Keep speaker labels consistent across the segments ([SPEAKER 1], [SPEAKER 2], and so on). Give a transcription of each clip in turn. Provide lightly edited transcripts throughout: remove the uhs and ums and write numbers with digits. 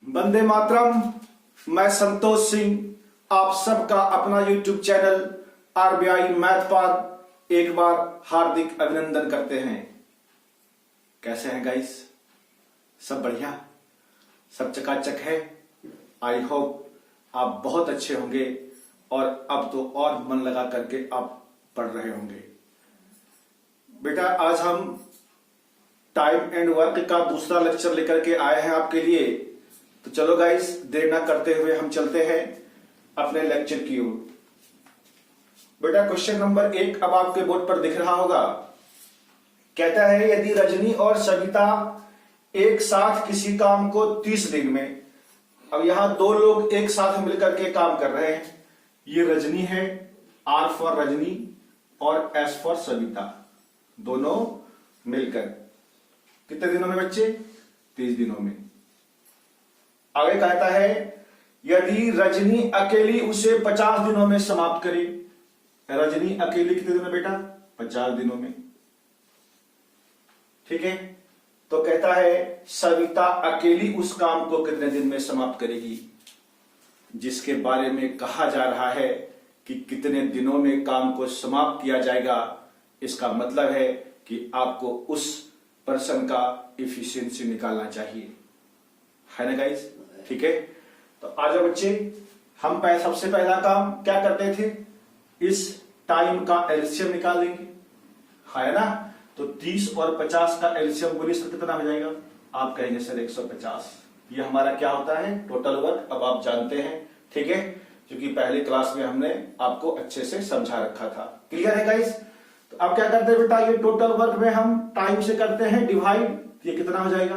[SPEAKER 1] वंदे मातरम। मैं संतोष सिंह आप सबका अपना YouTube चैनल आरबीआई मैथ पर एक बार हार्दिक अभिनंदन करते हैं। कैसे हैं गाइस? सब बढ़िया, सब चकाचक है। आई होप आप बहुत अच्छे होंगे और अब तो और मन लगा करके आप पढ़ रहे होंगे। बेटा आज हम टाइम एंड वर्क का दूसरा लेक्चर लेकर के आए हैं आपके लिए। तो चलो गाइस, देर ना करते हुए हम चलते हैं अपने लेक्चर की ओर। बेटा क्वेश्चन नंबर 1 अब आपके बोर्ड पर दिख रहा होगा। कहता है यदि रजनी और सविता एक साथ किसी काम को 30 दिन में, अब यहां दो लोग एक साथ मिलकर के काम कर रहे हैं। ये रजनी है, आर फॉर रजनी और एस फॉर सविता, दोनों मिलकर कितने दिनों में बच्चे? 30 दिनों में। आगे कहता है यदि रजनी अकेली उसे 50 दिनों में समाप्त करे। रजनी अकेली कितने दिनों में बेटा? 50 दिनों में। ठीक है, तो कहता है सविता अकेली उस काम को कितने दिन में समाप्त करेगी, जिसके बारे में कहा जा रहा है कि कितने दिनों में काम को समाप्त किया जाएगा। इसका मतलब है कि आपको उस पर्सन का इफिशिएंसी निकालना चाहिए, है ना गाइस? ठीक है, तो आ जाओ बच्चे। हम सबसे पहला काम क्या करते थे? इस टाइम का एलसीएम निकाल लेंगे, है ना? तो 30 और 50 का एलसीएम बोलिए सर कितना हो जाएगा? आप कहेंगे सर 150। ये हमारा क्या होता है? Total work. अब आप जानते हैं, ठीक है, क्योंकि पहली क्लास में हमने आपको अच्छे से समझा रखा था। क्लियर है गाइस? तो अब क्या करते हैं बेटा, ये टोटल वर्क में हम टाइम से करते हैं डिवाइड। ये कितना हो जाएगा?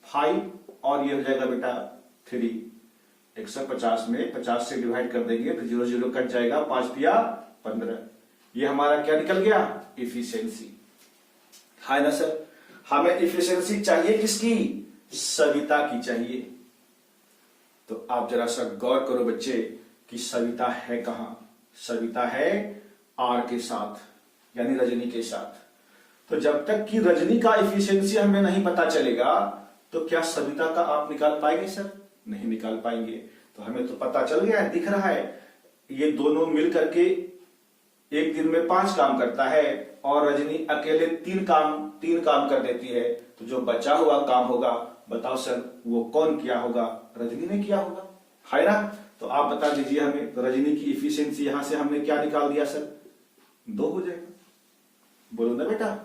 [SPEAKER 1] 5 और ये हो जाएगा बेटा 3। 150 में 50 से डिवाइड कर देंगे तो 0 0 कट जाएगा, 5 पिया 15। ये हमारा क्या निकल गया? इफिशियंसी, है ना सर? हमें इफिशियंसी चाहिए किसकी? सविता की चाहिए। तो आप जरा सा गौर करो बच्चे कि सविता है कहां? सविता है आर के साथ, यानी रजनी के साथ। तो जब तक कि रजनी का इफिशियंसी हमें नहीं पता चलेगा तो क्या सविता का आप निकाल पाएंगे सर? नहीं निकाल पाएंगे। तो हमें तो पता चल गया है, दिख रहा है, ये दोनों मिल करके एक दिन में 5 काम करता है और रजनी अकेले 3 काम कर देती है। तो जो बचा हुआ काम होगा, बताओ सर वो कौन किया होगा? रजनी ने किया होगा, है ना? तो आप बता दीजिए हमें। तो रजनी की इफिशियंसी यहां से हमने क्या निकाल दिया सर? 2 हो जाएगा। बोलो ना बेटा,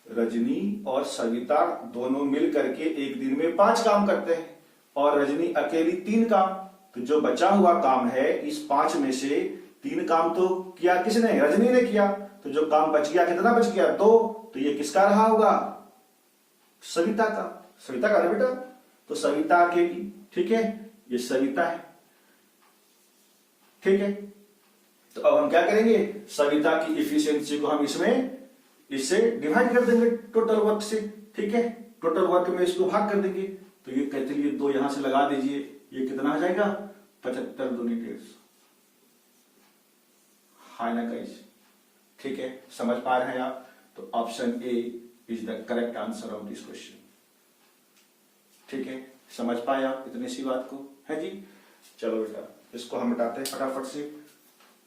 [SPEAKER 1] रजनी और सविता दोनों मिल करके एक दिन में 5 काम करते हैं और रजनी अकेली 3 काम। तो जो बचा हुआ काम है, इस 5 में से 3 काम तो किया किसने? रजनी ने किया। तो जो काम बच गया, कितना बच गया? 2। तो ये किसका रहा होगा? सविता का। सविता का ना बेटा? तो सविता अकेली, ठीक है, ये सविता है, ठीक है। तो अब हम क्या करेंगे? सविता की इफिशियंसी को हम इससे डिवाइड कर देंगे टोटल वर्क से, ठीक है। टोटल वर्क में इसको भाग कर देंगे। तो ये कहते हैं 2 यहां से लगा दीजिए, ये कितना हो जाएगा? 75 दूनी 150, है ना गाइस? ठीक है, समझ पा रहे हैं आप? तो option A is the correct answer of this question. ठीक है, समझ पाए आप इतनी सी बात को? है जी। चलो बेटा, इसको हम हटाते हैं फटाफट से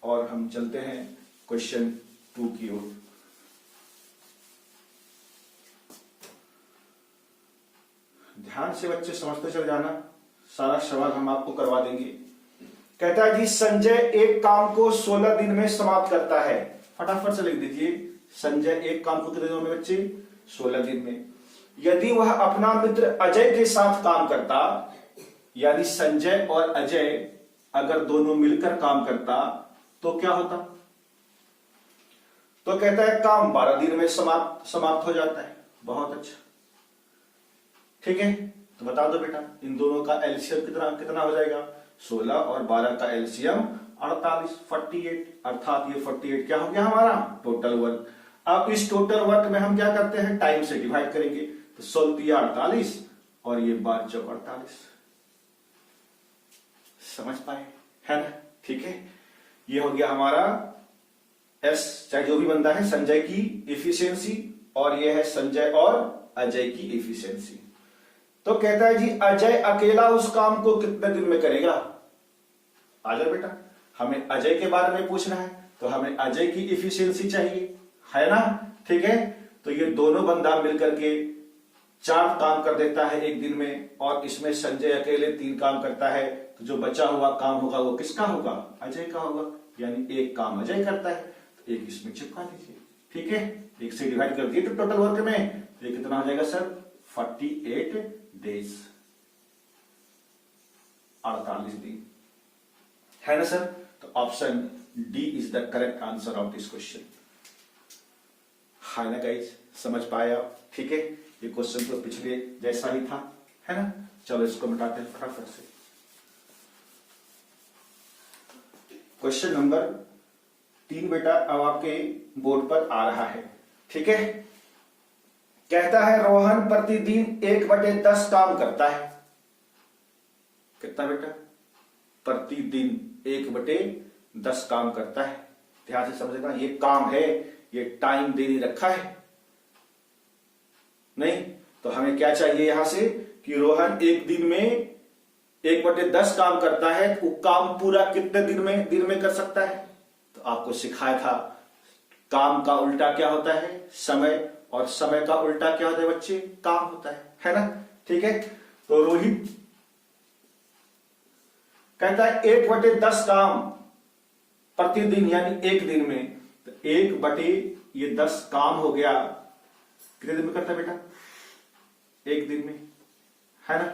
[SPEAKER 1] और हम चलते हैं क्वेश्चन 2 की ओर। ध्यान से बच्चे समझते चल जाना, सारा सवाल हम आपको करवा देंगे। कहता है जी संजय एक काम को 16 दिन में समाप्त करता है। फटाफट से लिख दीजिए, संजय एक काम को कितने दिनों में बच्चे? 16 दिन में। यदि वह अपना मित्र अजय के साथ काम करता, यानी संजय और अजय अगर दोनों मिलकर काम करता तो क्या होता? तो कहता है काम 12 दिन में समाप्त हो जाता है। बहुत अच्छा, ठीक है। तो बता दो बेटा, इन दोनों का एलसीएम कितना हो जाएगा? 16 और 12 का एलसीएम 48, 48। अर्थात ये 48 क्या हो गया हमारा? Total work. अब इस टोटल वर्क में हम क्या करते हैं? टाइम से डिवाइड करेंगे। तो 16 48 और ये 12 चौक 48। समझ पाए, है ना? ठीक है, ये हो गया हमारा एस, चाहे जो भी बंदा है, संजय की इफिशियंसी, और ये है संजय और अजय की इफिशियंसी। तो कहता है जी अजय अकेला उस काम को कितने दिन में करेगा। आ जाओ बेटा, हमें अजय के बारे में पूछना है तो हमें अजय की इफिशियंसी चाहिए, है ना। ठीक है, तो ये दोनों बंदा मिलकर के 4 काम कर देता है एक दिन में, और इसमें संजय अकेले 3 काम करता है। तो जो बचा हुआ काम होगा वो किसका होगा, अजय का होगा। यानी एक काम अजय करता है तो एक इसमें चिपका दीजिए। ठीक है, एक से डिवाइड कर दिए तो टोटल वर्क में, तो ये कितना हो जाएगा सर, 48 डेज, 48 दिन, है ना सर। तो option D is the correct answer of this question, है ना गाइज, समझ पाए आप। ठीक है, ये क्वेश्चन तो पिछले जैसा ही था, है ना। चलो इसको मिटाते हैं फटाफट से। क्वेश्चन नंबर 3 बेटा अब आपके बोर्ड पर आ रहा है। ठीक है, कहता है रोहन प्रतिदिन 1/10 काम करता है। कितना बेटा, प्रतिदिन 1/10 काम करता है। ध्यान से समझेगा, ये काम है, ये टाइम दे नहीं रखा है, नहीं। तो हमें क्या चाहिए यहां से कि रोहन एक दिन में 1/10 काम करता है, वो काम पूरा कितने दिन में कर सकता है। तो आपको सिखाया था काम का उल्टा क्या होता है, समय, और समय का उल्टा क्या होता है बच्चे, काम होता है ना। ठीक है, तो रोहित कहता है 1/10 काम प्रतिदिन, यानी एक दिन में। तो 1/10 काम हो गया, कितने दिन में करता है बेटा, एक दिन में, है ना।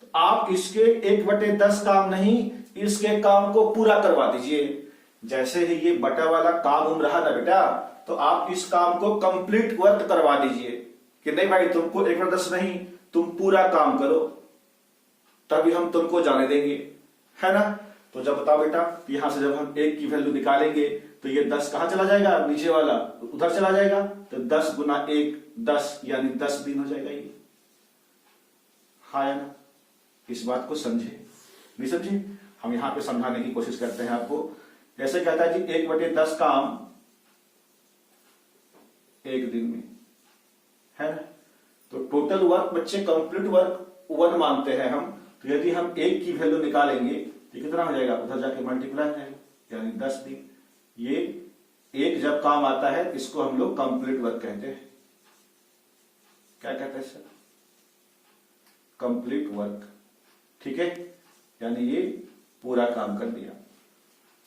[SPEAKER 1] तो आप इसके 1/10 काम नहीं, इसके काम को पूरा करवा दीजिए। जैसे ही ये बटा वाला काम रहा ना बेटा, तो आप इस काम को कंप्लीट वर्क करवा दीजिए कि नहीं भाई तुमको 1/10 नहीं, तुम पूरा काम करो, तभी हम तुमको जाने देंगे, है ना। तो जब बताओ बेटा, यहां से जब हम 1 की वैल्यू निकालेंगे तो ये 10 कहां चला जाएगा, नीचे वाला उधर चला जाएगा। तो 10 गुना 1 10, यानी 10 दिन हो जाएगा ये, हाँ या ना। इस बात को समझे, नहीं समझे, हम यहां पे समझाने की कोशिश करते हैं आपको। जैसे कहता है जी 1/10 काम एक दिन में, है ना। तो टोटल वर्क बच्चे कंप्लीट वर्क 1 मानते हैं हम। तो यदि हम 1 की वैल्यू निकालेंगे तो कितना हो जाएगा, उधर जाके मल्टीप्लाई हो जाएगा, यानी 10 दिन। ये एक जब काम आता है इसको हम लोग कंप्लीट वर्क कहते हैं। क्या कहते हैं सर, कंप्लीट वर्क। ठीक है, यानी ये पूरा काम कर दिया।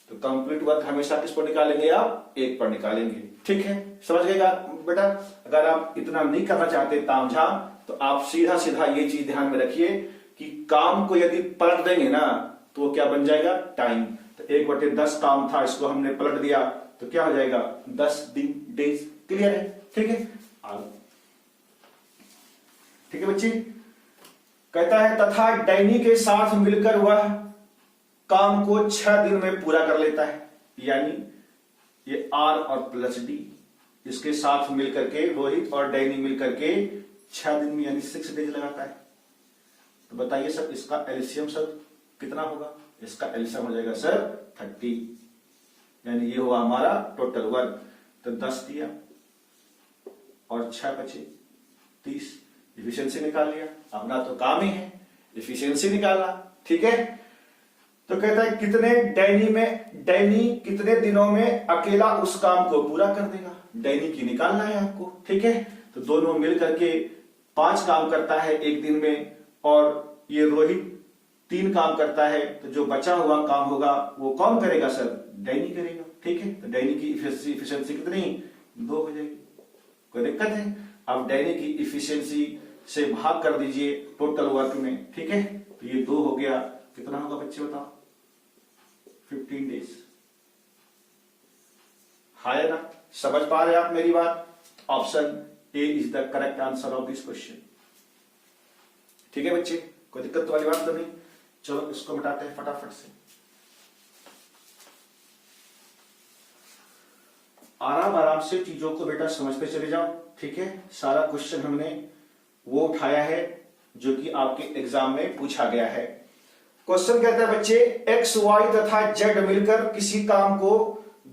[SPEAKER 1] तो कंप्लीट वर्क हमेशा किस पर निकालेंगे, आप 1 पर निकालेंगे। ठीक है, समझ गएगा बेटा। अगर आप इतना नहीं करना चाहते तामझाम, तो आप सीधा सीधा ये चीज ध्यान में रखिए कि काम को यदि पलट देंगे ना तो वो क्या बन जाएगा, टाइम। तो 1/10 काम था, इसको हमने पलट दिया तो क्या हो जाएगा, 10 दिन, डेज। क्लियर है, ठीक है। ठीक है बच्चे, कहता है तथा डैनी के साथ मिलकर वह काम को 6 दिन में पूरा कर लेता है। यानी ये आर और प्लस डी, इसके साथ मिलकर के रोहित और डैनी मिलकर के 6 दिन में, यानी 6 डेज लगाता है। तो बताइए सर इसका एलसीएम सर कितना होगा, इसका एलसीएम हो जाएगा सर 30, यानी ये हुआ हमारा टोटल वर्क। तो 10 दिया और 6 बचे 30, इफिशियंसी निकाल लिया। अपना तो काम ही है इफिशियंसी निकालना। ठीक है, तो कहता है डैनी कितने दिनों में अकेला उस काम को पूरा कर देगा। डैनी की निकालना है आपको। ठीक है, तो दोनों मिल करके 5 काम करता है एक दिन में, और ये रोहित 3 काम करता है। तो जो बचा हुआ काम होगा वो कौन करेगा सर, डैनी करेगा। ठीक है, तो डैनी की इफिशियंसी कितनी, 2 हो जाएगी। कोई दिक्कत है, अब डैनी की इफिशियंसी से भाग कर दीजिए टोटल वर्क में। ठीक है, तो ये 2 हो गया, कितना होगा बच्चे बताओ, 15 डेज। है ना, समझ पा रहे आप मेरी बात। Option A is the correct answer of this question. ठीक है बच्चे, कोई दिक्कत वाली बात तो नहीं। चलो इसको मिटाते हैं फटाफट से। आराम आराम से चीजों को बेटा समझते चले जाओ। ठीक है, सारा क्वेश्चन हमने वो उठाया है जो कि आपके एग्जाम में पूछा गया है। क्वेश्चन कहता है बच्चे एक्स वाई तथा जेड मिलकर किसी काम को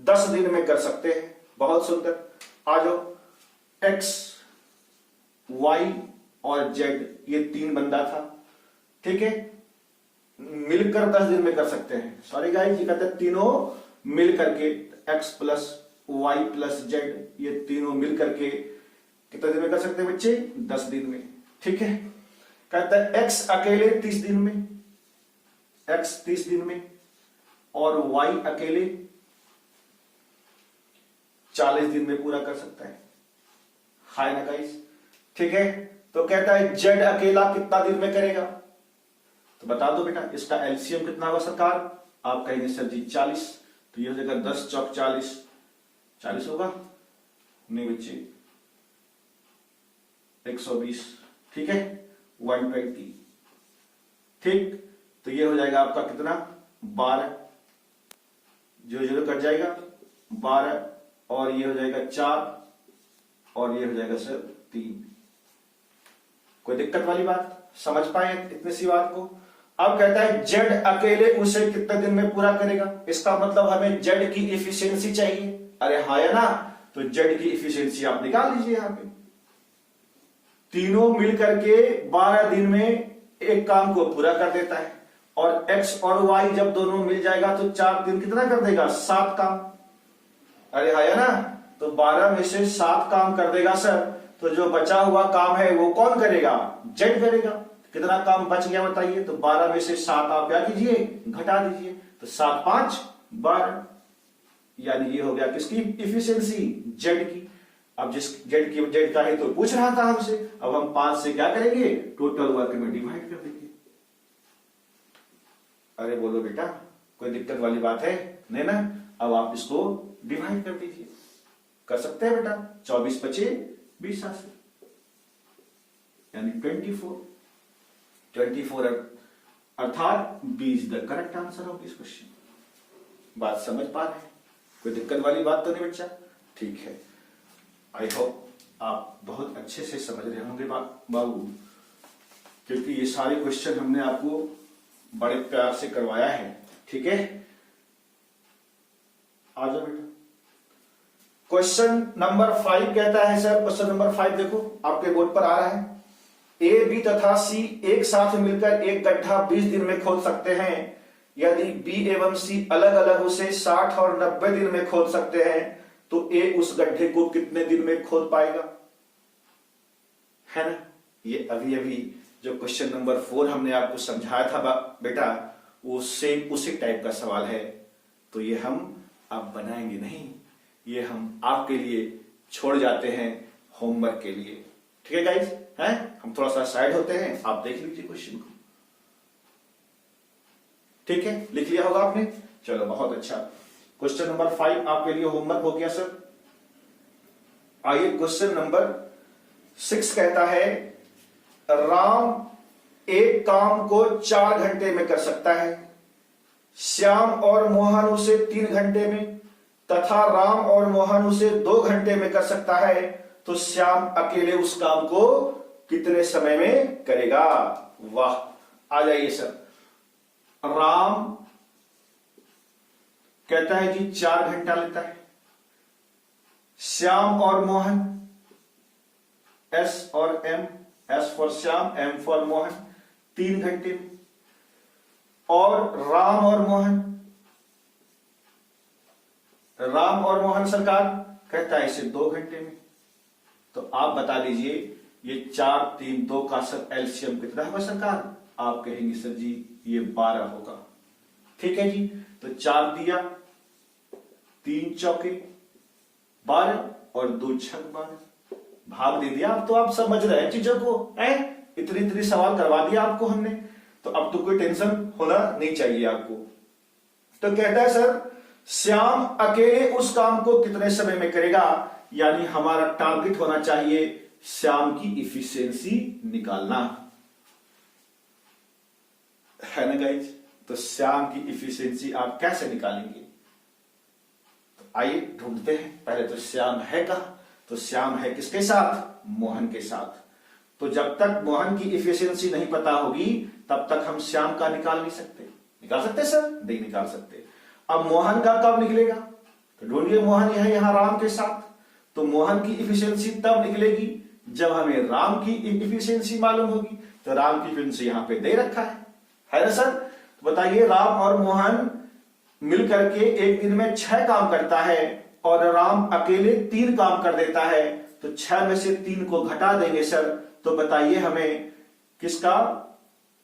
[SPEAKER 1] 10 दिन में कर सकते हैं। बहुत सुंदर, आ जाओ। एक्स वाई और जेड, ये 3 बंदा था, ठीक है, मिलकर 10 दिन में कर सकते हैं। सॉरी गाइस, ये कहते हैं तीनों मिल करके x plus Y plus Z, ये तीनों मिल करके कितने दिन में कर सकते हैं बच्चे? 10 दिन में, ठीक है। कहता है x अकेले 30 दिन में, x 30 दिन में, और y अकेले 40 दिन में पूरा कर सकता है। हाय ना गाइस, ठीक है। तो कहता है z अकेला कितना दिन में करेगा? तो बता दो बेटा, इसका एलसीएम कितना होगा सरकार? आप कहेंगे सर जी 40, तो ये हो जाएगा 10 चौक 40, 40 होगा नहीं बच्चे, 120, ठीक है, 120, ठीक। तो ये हो जाएगा आपका कितना? 12, 0 कट जाएगा, 12, और ये हो जाएगा 4, और ये हो जाएगा सर 3। कोई दिक्कत वाली बात? समझ पाए इतनी सी बात को? अब कहता है जेड अकेले उसे कितने दिन में पूरा करेगा? इसका मतलब हमें जेड की इफिशियंसी चाहिए। अरे हाँ या ना? तो जेड की इफिशियंसी आप निकाल लीजिए। यहां पे तीनों मिलकर के 12 दिन में एक काम को पूरा कर देता है, और x और y जब दोनों मिल जाएगा तो 4 दिन कितना कर देगा? 7 काम। अरे हाँ या ना? तो 12 में से 7 काम कर देगा सर, तो जो बचा हुआ काम है वो कौन करेगा? जेड करेगा। कितना काम बच गया बताइए? तो 12 में से 7 आप क्या कीजिए? घटा दीजिए। तो 7 5 12, यानी ये हो गया किसकी इफिशियंसी? जेड की। अब जिस जेड का है तो पूछ रहा था हमसे, अब हम 5 से क्या करेंगे? टोटल वर्क में डिवाइड कर देंगे। अरे बोलो बेटा, कोई दिक्कत वाली बात है? नहीं ना? अब आप इसको डिवाइड कर दीजिए। कर सकते हैं बेटा? 24 बचे 20 से, यानी 24 अर्थात 20 the correct answer of this question. बात समझ पा रहे हैं? कोई दिक्कत वाली बात तो नहीं बच्चा? ठीक है, आई होप आप बहुत अच्छे से समझ रहे होंगे बाबू, क्योंकि ये सारे क्वेश्चन हमने आपको बड़े प्यार से करवाया है, ठीक है। आ जाओ बेटा। क्वेश्चन नंबर 5 कहता है सर, क्वेश्चन नंबर 5 देखो आपके बोर्ड पर आ रहा है। ए, बी तथा सी एक साथ मिलकर एक गड्ढा 20 दिन में खोद सकते हैं। यदि बी एवं सी अलग अलग उसे 60 और 90 दिन में खोद सकते हैं, तो ए उस गड्ढे को कितने दिन में खोद पाएगा? है ना? ये अभी अभी जो क्वेश्चन नंबर 4 हमने आपको समझाया था बेटा, वो सेम उसी टाइप का सवाल है। तो ये हम अब बनाएंगे नहीं, ये हम आपके लिए छोड़ जाते हैं होमवर्क के लिए, ठीक है गाइस? हैं? हम थोड़ा सा साइड होते हैं, आप देख लीजिए क्वेश्चन को, ठीक है? लिख लिया होगा आपने? चलो बहुत अच्छा। क्वेश्चन नंबर 5 आपके लिए होमवर्क हो गया सर। आइए क्वेश्चन नंबर 6 कहता है, राम एक काम को 4 घंटे में कर सकता है, श्याम और मोहन उसे 3 घंटे में, तथा राम और मोहन उसे 2 घंटे में कर सकता है। तो श्याम अकेले उस काम को कितने समय में करेगा? वाह, आ जाइए सर। राम कहता है जी 4 घंटा लेता है, श्याम और मोहन, एस और M, S for Shyam, M for Mohan, 3 घंटे में, और राम और मोहन सरकार कहता है इसे 2 घंटे में। तो आप बता दीजिए ये 4 3 2 का सर एलसीएम कितना होगा सरकार? आप कहेंगे सर जी ये 12 होगा, ठीक है जी। तो 4 दिया, 3 चौके 12 और 2 छक 12, भाग दे दिया। अब तो आप समझ रहे हैं चीजों को, इतनी सवाल करवा दिया आपको हमने, तो अब तो कोई टेंशन होना नहीं चाहिए आपको। तो कहता है सर श्याम अकेले उस काम को कितने समय में करेगा, यानी हमारा टारगेट होना चाहिए श्याम की इफिशियंसी निकालना, है ना गाइज? तो श्याम की इफिशियंसी आप कैसे निकालेंगे? तो आइए ढूंढते हैं। पहले तो श्याम है कहां? तो श्याम है किसके साथ? मोहन के साथ। तो जब तक मोहन की इफिशियंसी नहीं पता होगी तब तक हम श्याम का निकाल नहीं सकते। निकाल सकते सर? नहीं निकाल सकते। अब मोहन का कब निकलेगा? तो ढूंढिए, मोहन है यहां राम के साथ, तो मोहन की इफिशियंसी तब निकलेगी जब हमें राम की इफिशियंसी मालूम होगी। तो राम की इफिशियंसी यहां पे दे रखा है ना सर। तो बताइए, राम और मोहन मिल करके एक दिन में 6 काम करता है और राम अकेले 3 काम कर देता है, तो 6 में से 3 को घटा देंगे सर। तो बताइए हमें किसका,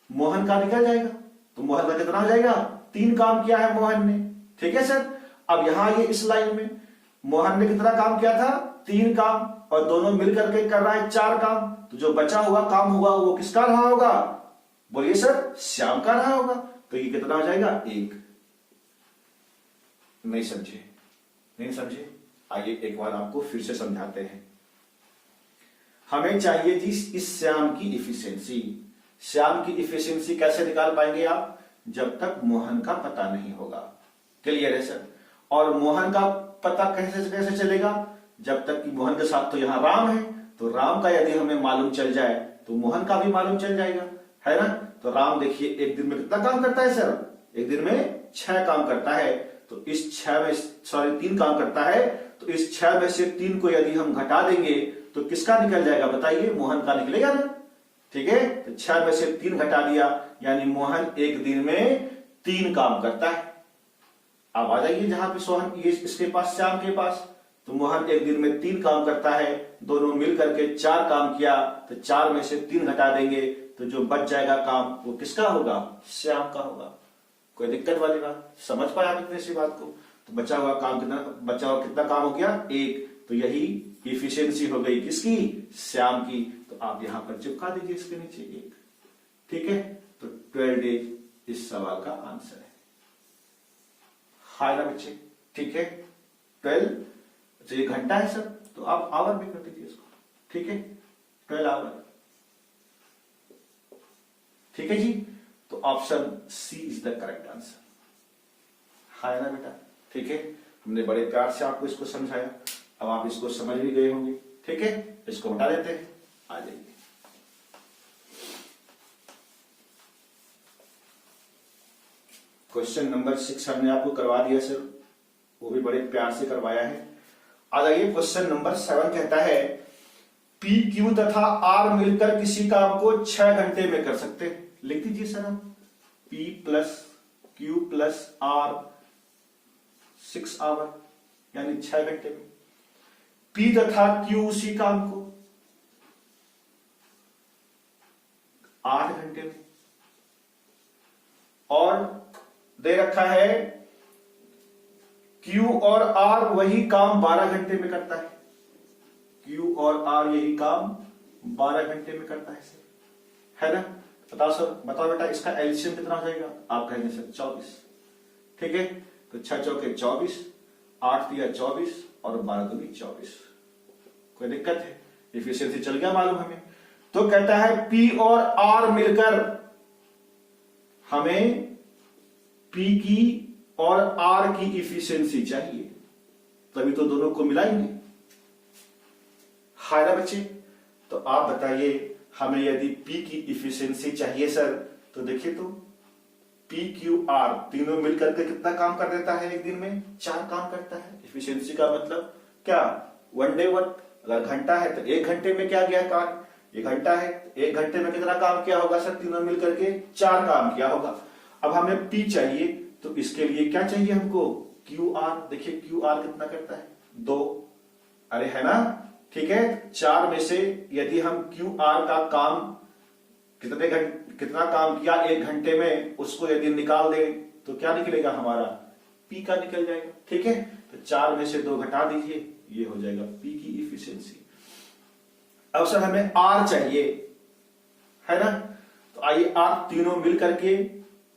[SPEAKER 1] मोहन का निकल जाएगा। तो मोहन का कितना हो जाएगा, 3 काम किया है मोहन ने। ठीक है सर। अब यहां ये इस लाइन में मोहन ने कितना काम किया था, 3 काम, और दोनों मिलकर के कर रहा है 4 काम। तो जो बचा हुआ काम होगा वो किसका रहा होगा, बोलिए सर, श्याम का रहा होगा। तो ये कितना हो जाएगा, 1। नहीं समझे, नहीं समझे, आइए एक बार आपको फिर से समझाते हैं। हमें चाहिए जी इस श्याम की इफिशियंसी। श्याम की इफिशियंसी कैसे निकाल पाएंगे आप, जब तक मोहन का पता नहीं होगा। क्लियर है सर। और मोहन का पता कैसे कैसे चलेगा, जब तक कि मोहन के साथ तो यहां राम है, तो राम का यदि हमें मालूम चल जाए तो मोहन का भी मालूम चल जाएगा, है ना। तो राम देखिए एक दिन में कितना काम करता है सर, एक दिन में 6 काम करता है। तो इस 6 में, सॉरी 3 काम करता है, तो इस 6 में से 3 को यदि हम घटा देंगे तो किसका निकल जाएगा, बताइए, मोहन का निकलेगा ना। ठीक है। तो 6 में से 3 घटा दिया, यानी मोहन एक दिन में 3 काम करता है। अब आ जाइए जहां पे सोहन, ये इसके पास, श्याम के पास, तो मोहन एक दिन में 3 काम करता है, दोनों मिलकर के 4 काम किया, तो 4 में से 3 घटा देंगे, तो जो बच जाएगा काम वो किसका होगा, श्याम का होगा। कोई दिक्कत वाली बात, समझ पाए आप इतनी सी बात को। तो बचा हुआ काम कितना, बचा हुआ कितना काम हो गया, 1। तो यही इफिशियंसी हो गई किसकी, श्याम की। तो आप यहां पर चिपका दीजिए इसके नीचे 1। ठीक है। तो 12 डेज इस सवाल का आंसर है। हाय ना बच्चे, ठीक है। 12, तो ये घंटा है सर, तो आप आवर भी कर दीजिए इसको। ठीक है, 12 आवर। ठीक है जी। तो option C is the correct answer. हाय ना बेटा, ठीक है। हमने बड़े प्यार से आपको इसको समझाया, अब आप इसको समझ भी गए होंगे। ठीक है, इसको हटा देते हैं, आ जाइए। क्वेश्चन नंबर 6 हमने आपको करवा दिया सर, वो भी बड़े प्यार से करवाया है। आ जाइए, क्वेश्चन नंबर 7 कहता है पी, क्यू तथा आर मिलकर किसी काम को 6 घंटे में कर सकते हैं। लिख दीजिए सर आप, P plus Q plus R 6 hour, यानी 6 घंटे में। P तथा Q उसी काम को 8 घंटे में, और दे रखा है Q और R वही काम 12 घंटे में करता है। Q और R यही काम 12 घंटे में करता है सर, है ना। बताओ सर, बताओ बेटा, इसका एलसीएम कितना हो जाएगा। आप कहेंगे सर 24। ठीक है। तो 6 चौके 24, 8 दिया 24 और 12 दूनी 24। कोई दिक्कत है, इफिशियंसी चल गया मालूम हमें। तो कहता है पी और आर मिलकर हमें पी की और आर की इफिशियंसी चाहिए, तभी तो दोनों को मिलाएंगे। हाय ना बच्चे। तो आप बताइए, हमें यदि P की इफिशियंसी चाहिए सर, तो देखिए तो P Q R तीनों मिलकर के कितना काम कर देता है एक दिन में, 4 काम करता है। इफिशियंसी का मतलब क्या, 1 डे वर्क। अगर घंटा है तो 1 घंटे में क्या गया काम, 1 घंटा है, 1 घंटे में कितना काम किया होगा सर, तीनों मिलकर के 4 काम किया होगा। अब हमें P चाहिए, तो इसके लिए क्या चाहिए हमको, QR। देखिए QR कितना करता है, 2। अरे है ना, ठीक है। 4 में से यदि हम QR का काम कितना काम किया 1 घंटे में, उसको यदि निकाल दें तो क्या निकलेगा हमारा, P का निकल जाएगा। ठीक है। तो 4 में से 2 घटा दीजिए, ये हो जाएगा P की इफिशियंसी। अब सर हमें R चाहिए, है ना। तो आइए, R तीनों मिलकर के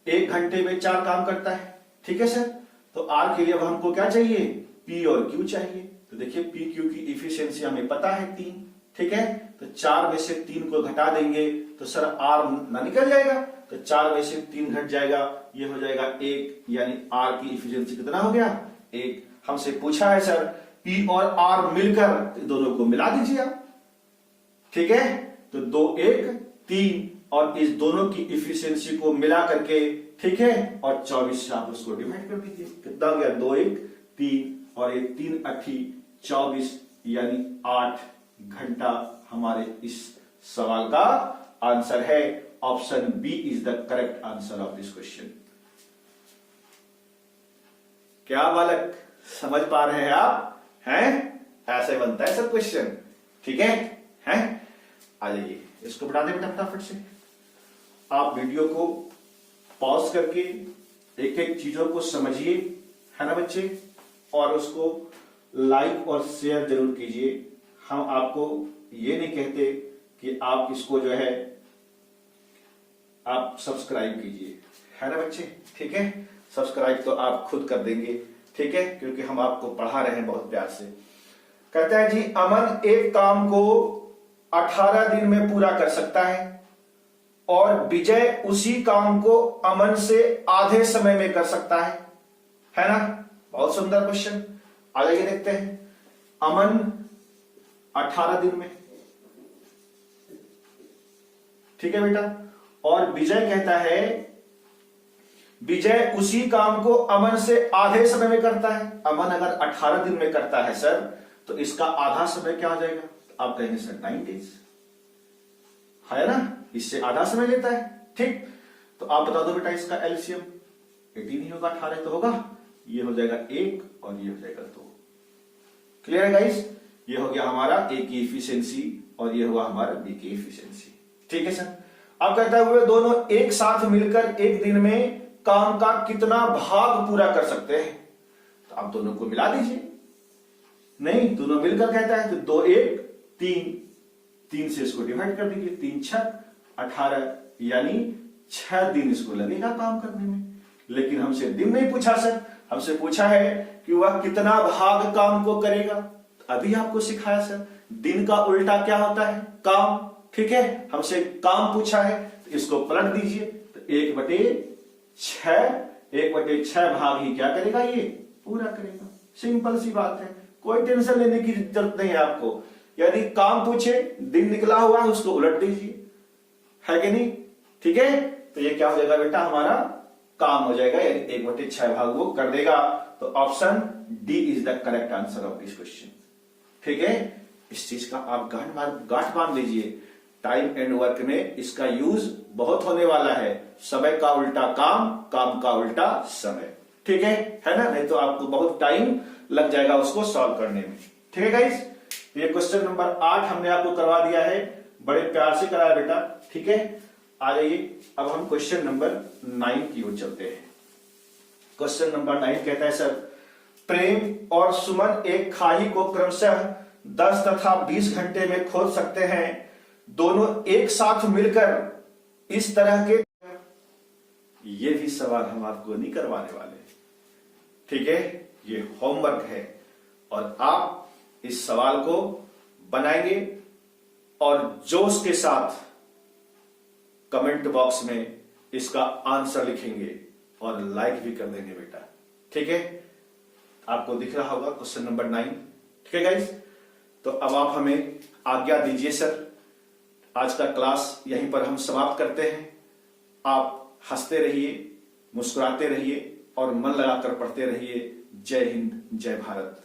[SPEAKER 1] 1 घंटे में 4 काम करता है। ठीक है सर। तो R के लिए अब हमको क्या चाहिए, P और Q चाहिए। तो देखिए P Q की इफिशियंसी हमें पता है 3। ठीक है। तो 4 में से 3 को घटा देंगे तो सर R ना निकल जाएगा, तो 4 में से 3 घट जाएगा, ये हो जाएगा 1, यानी R की इफिशियंसी कितना हो गया, 1। हमसे पूछा है सर P और R मिलकर, तो दोनों को मिला दीजिए आप। ठीक है। तो 2 1 3, और इस दोनों की इफिशियंसी को मिला करके, ठीक है, और 24 से आप उसको डिवाइड कर दीजिए, कितना हो गया, 2 1 3, और ये 3 8 24, यानी 8 घंटा हमारे इस सवाल का आंसर है। Option B is the correct answer of this question. क्या बालक समझ पा रहे हैं आप? हैं? ऐसे बनता है सब क्वेश्चन। ठीक है? हैं? आ जाइए, इसको बढ़ा दें बेटा फटाफट से। आप वीडियो को पॉज करके एक एक चीजों को समझिए, है ना बच्चे, और उसको लाइक और शेयर जरूर कीजिए। हम आपको ये नहीं कहते कि आप इसको जो है आप सब्सक्राइब कीजिए, है ना बच्चे। ठीक है, सब्सक्राइब तो आप खुद कर देंगे, ठीक है, क्योंकि हम आपको पढ़ा रहे हैं बहुत प्यार से। कहता है जी, अमन एक काम को 18 दिन में पूरा कर सकता है और विजय उसी काम को अमन से आधे समय में कर सकता है ना। बहुत सुंदर क्वेश्चन। आ जाइए देखते हैं। अमन 18 दिन में, ठीक है बेटा, और विजय कहता है विजय उसी काम को अमन से आधे समय में करता है। अमन अगर 18 दिन में करता है सर, तो इसका आधा समय क्या हो जाएगा? आप कहेंगे सर 9 डेज, है ना, इससे आधा समय लेता है। ठीक, तो आप बता दो बेटा इसका एलसीएम 18 ही होगा, 18 तो होगा, ये हो जाएगा 1 और ये हो जाएगा 2। क्लियर है गाइस? ये हो गया हमारा ए की इफिशियंसी और ये हुआ हमारा बी की इफिशियंसी। ठीक है सर। अब कहता है वे दोनों एक साथ मिलकर एक दिन में काम का कितना भाग पूरा कर सकते हैं? तो आप दोनों को मिला दीजिए। नहीं, दोनों मिलकर कहता है तो 2 1 3 से इसको डिवाइड कर दीजिए। 3 6 18, यानी 6 दिन इसको लगेगा काम करने में। लेकिन हमसे दिन नहीं पूछा सर, हमसे पूछा है कि वह कितना भाग काम को करेगा। अभी आपको सिखाया सर, दिन का उल्टा क्या होता है? काम। ठीक है, हमसे काम पूछा है तो इसको पलट दीजिए, तो 1/6 भाग ही क्या करेगा? ये पूरा करेगा। सिंपल सी बात है, कोई टेंशन लेने की जरूरत नहीं है आपको। यदि काम पूछे, दिन निकला हुआ है, उसको उलट दीजिए, है कि नहीं? ठीक है, तो ये क्या हो जाएगा बेटा? हमारा काम हो जाएगा, यानी 1/6 भाग वो कर देगा। तो option D is the correct answer of this question. ठीक है, इस चीज का आप गांठ बांध लीजिए। टाइम एंड वर्क में इसका यूज बहुत होने वाला है। समय का उल्टा काम, काम का उल्टा समय। ठीक है ना? नहीं तो आपको बहुत टाइम लग जाएगा उसको सॉल्व करने में। ठीक है गाइस, ये क्वेश्चन नंबर 8 हमने आपको करवा दिया है, बड़े प्यार से कराया बेटा। ठीक है, आ जाइए अब हम क्वेश्चन नंबर 9 की ओर चलते हैं। क्वेश्चन नंबर 9 कहता है सर, प्रेम और सुमन एक खाई को क्रमशः 10 तथा 20 घंटे में खोद सकते हैं। दोनों एक साथ मिलकर इस तरह के, ये भी सवाल हम आपको नहीं करवाने वाले। ठीक है, ये होमवर्क है और आप इस सवाल को बनाएंगे और जोश के साथ कमेंट बॉक्स में इसका आंसर लिखेंगे और लाइक भी कर देंगे बेटा। ठीक है, आपको दिख रहा होगा क्वेश्चन नंबर 9। ठीक है गाइस, तो अब आप हमें आज्ञा दीजिए सर। आज का क्लास यहीं पर हम समाप्त करते हैं। आप हंसते रहिए, मुस्कुराते रहिए और मन लगाकर पढ़ते रहिए। जय हिंद, जय भारत।